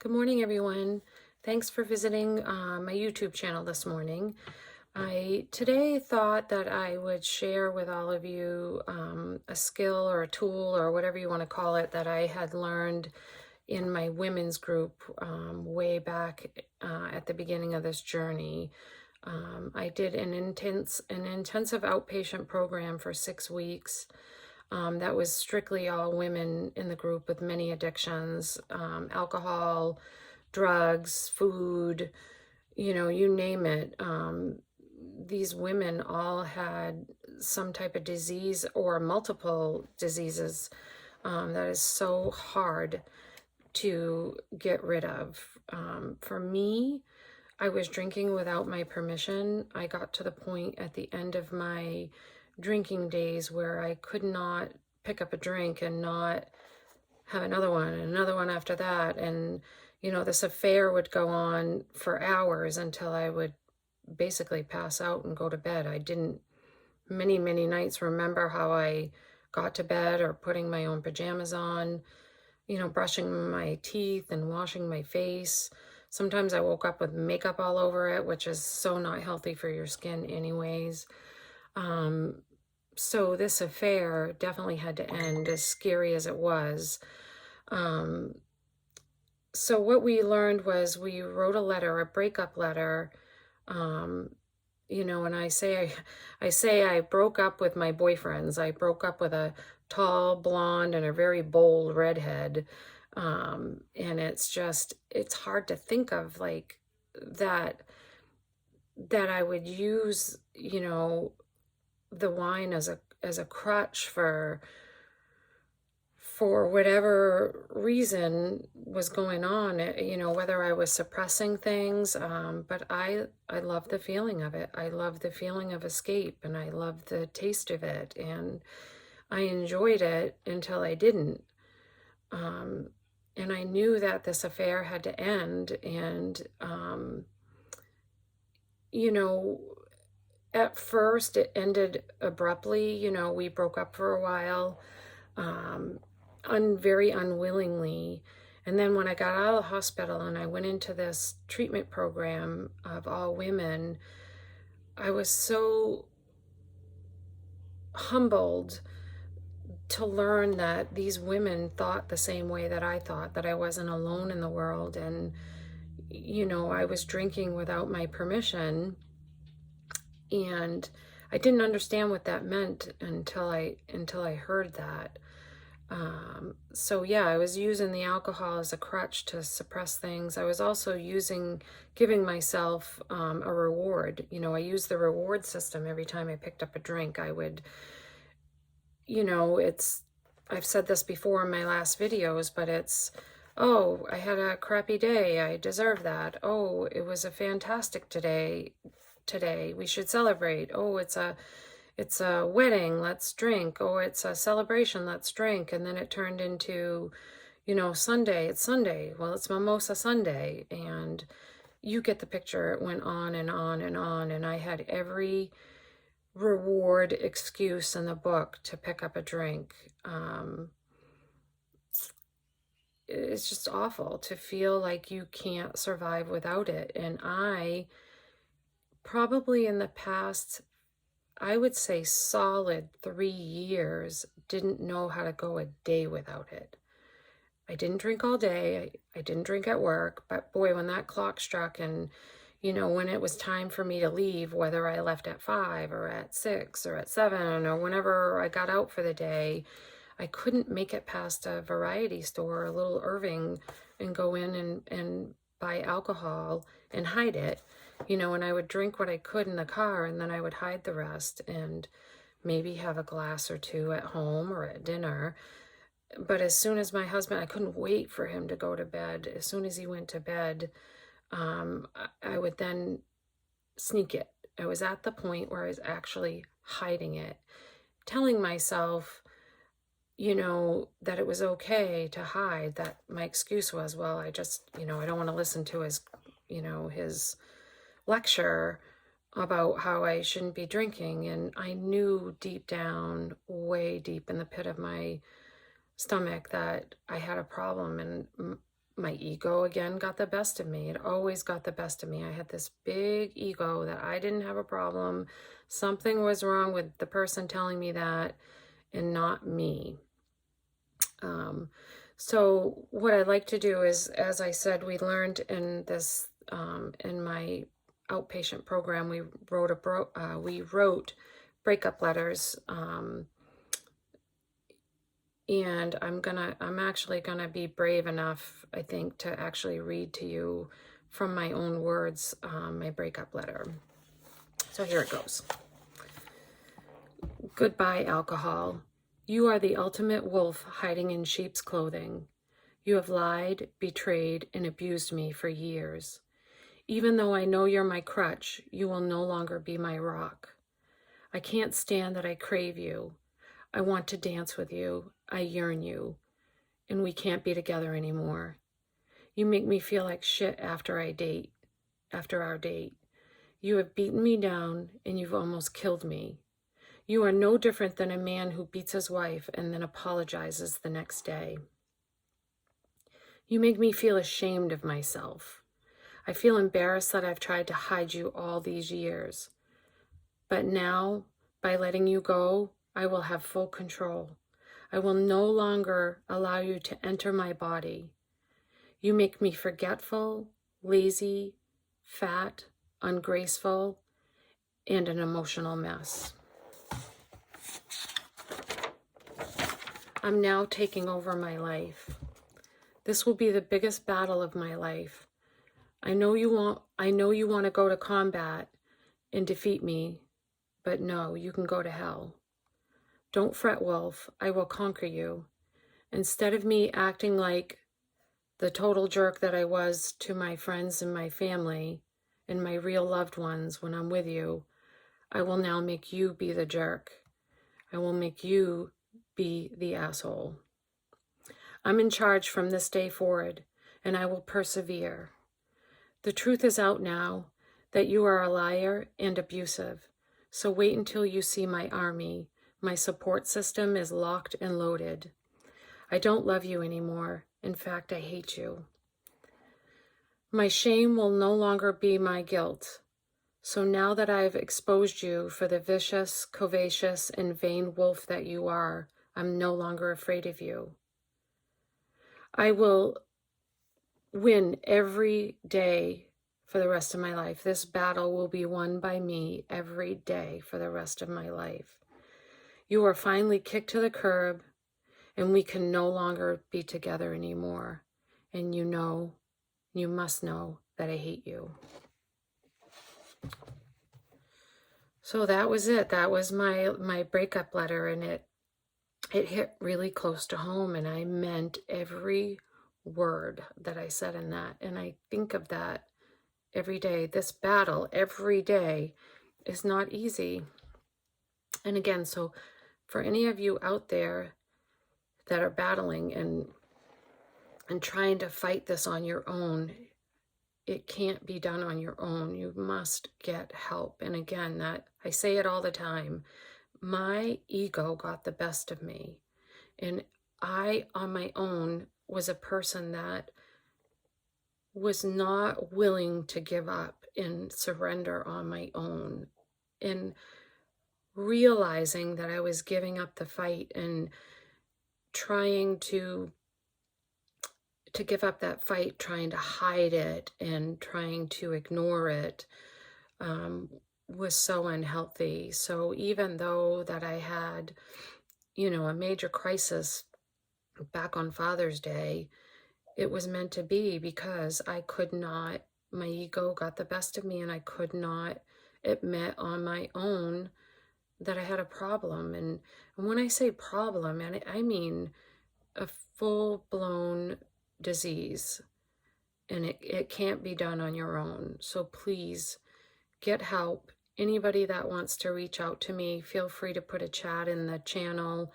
Good morning, everyone. Thanks for visiting my YouTube channel this morning. I today thought that I would share with all of you a skill or a tool or whatever you want to call it that I had learned in my women's group way back at the beginning of this journey. I did an intensive outpatient program for 6 weeks. That was strictly all women in the group with many addictions, alcohol, drugs, food, you name it. These women all had some type of disease or multiple diseases that is so hard to get rid of. For me, I was drinking without my permission. I got to the point at the end of my drinking days where I could not pick up a drink and not have another one and another one after that. And, this affair would go on for hours until I would basically pass out and go to bed. I didn't many, many nights remember how I got to bed or putting my own pajamas on, brushing my teeth and washing my face. Sometimes I woke up with makeup all over it, which is so not healthy for your skin anyways. So this affair definitely had to end, as scary as it was. So what we learned was we wrote a letter, a breakup letter. And I say I broke up with my boyfriends. I broke up with a tall blonde and a very bold redhead. And it's hard to think of like that I would use, the wine as a crutch for whatever reason was going on, whether I was suppressing things, but I love the feeling of it. I love the feeling of escape, and I love the taste of it, and I enjoyed it until I didn't. And I knew that this affair had to end, and, you know, at first it ended abruptly. We broke up for a while, very unwillingly. And then when I got out of the hospital and I went into this treatment program of all women, I was so humbled to learn that these women thought the same way that I thought, that I wasn't alone in the world. And, I was drinking without my permission. And I didn't understand what that meant until I heard that. So yeah, I was using the alcohol as a crutch to suppress things. I was also giving myself a reward. I used the reward system every time I picked up a drink. I would, I've said this before in my last videos, but oh, I had a crappy day. I deserve that. Oh, it was a fantastic today. We should celebrate. Oh, it's a wedding, let's drink. Oh, it's a celebration, let's drink. And then it turned into, Sunday, it's Sunday. Well, it's Mimosa Sunday. And you get the picture. It went on and on and on. And I had every reward excuse in the book to pick up a drink. It's just awful to feel like you can't survive without it. And I probably in the past, I would say solid 3 years, didn't know how to go a day without it. I didn't drink all day. I didn't drink at work, but boy, when that clock struck and, when it was time for me to leave, whether I left at 5 or at 6 or at 7 or whenever I got out for the day, I couldn't make it past a variety store, a little Irving, and go in and buy alcohol and hide it. And I would drink what I could in the car, and then I would hide the rest and maybe have a glass or two at home or at dinner. But as soon as my husband, I couldn't wait for him to go to bed. As soon as he went to bed, I would then sneak it. I was at the point where I was actually hiding it, telling myself, that it was okay to hide, that my excuse was, well, I just, I don't want to listen to his lecture about how I shouldn't be drinking. And I knew deep down, way deep in the pit of my stomach, that I had a problem, and my ego again got the best of me. It always got the best of me. I had this big ego that I didn't have a problem. Something was wrong with the person telling me that and not me. So what I like to do is, as I said, we learned in this, in my outpatient program, we wrote breakup letters, and I'm actually gonna be brave enough, I think, to actually read to you from my own words, my breakup letter. So here it goes. Goodbye, alcohol. You are the ultimate wolf hiding in sheep's clothing. You have lied, betrayed, and abused me for years. Even though I know you're my crutch, you will no longer be my rock. I can't stand that I crave you. I want to dance with you. I yearn you. And we can't be together anymore. You make me feel like shit after our date. You have beaten me down and you've almost killed me. You are no different than a man who beats his wife and then apologizes the next day. You make me feel ashamed of myself. I feel embarrassed that I've tried to hide you all these years. But now, by letting you go, I will have full control. I will no longer allow you to enter my body. You make me forgetful, lazy, fat, ungraceful, and an emotional mess. I'm now taking over my life. This will be the biggest battle of my life. I know you want to go to combat and defeat me, but no, you can go to hell. Don't fret, Wolf. I will conquer you. Instead of me acting like the total jerk that I was to my friends and my family and my real loved ones when I'm with you, I will now make you be the jerk. I will make you be the asshole. I'm in charge from this day forward, and I will persevere. The truth is out now that you are a liar and abusive. So wait until you see my army. My support system is locked and loaded. I don't love you anymore. In fact, I hate you. My shame will no longer be my guilt. So now that I've exposed you for the vicious, covetous, and vain wolf that you are, I'm no longer afraid of you. I will win every day for the rest of my life. This battle will be won by me every day for the rest of my life. You are finally kicked to the curb, and we can no longer be together anymore. And you must know that I hate you. So that was it. That was my breakup letter, and it hit really close to home, and I meant every word that I said in that. And I think of that every day. This battle every day is not easy. And again, so for any of you out there that are battling and trying to fight this on your own, it can't be done on your own. You must get help. And again, that I say it all the time, my ego got the best of me. And I, on my own, was a person that was not willing to give up and surrender on my own. And realizing that I was giving up the fight and trying to give up that fight, trying to hide it and trying to ignore it, was so unhealthy. So even though that I had, a major crisis back on Father's Day, it was meant to be, because I could not, my ego got the best of me, and I could not admit on my own that I had a problem. And when I say problem, and I mean a full-blown disease, and it can't be done on your own. So please get help. Anybody that wants to reach out to me, feel free to put a chat in the channel.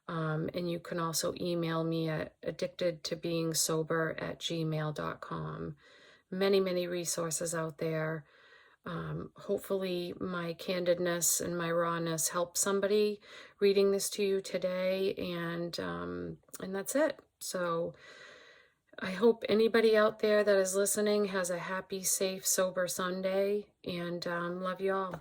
And you can also email me at addictedtobeingsober@gmail.com. Many, many resources out there. Hopefully my candidness and my rawness helps somebody reading this to you today, and that's it. So I hope anybody out there that is listening has a happy, safe, sober Sunday, and love you all.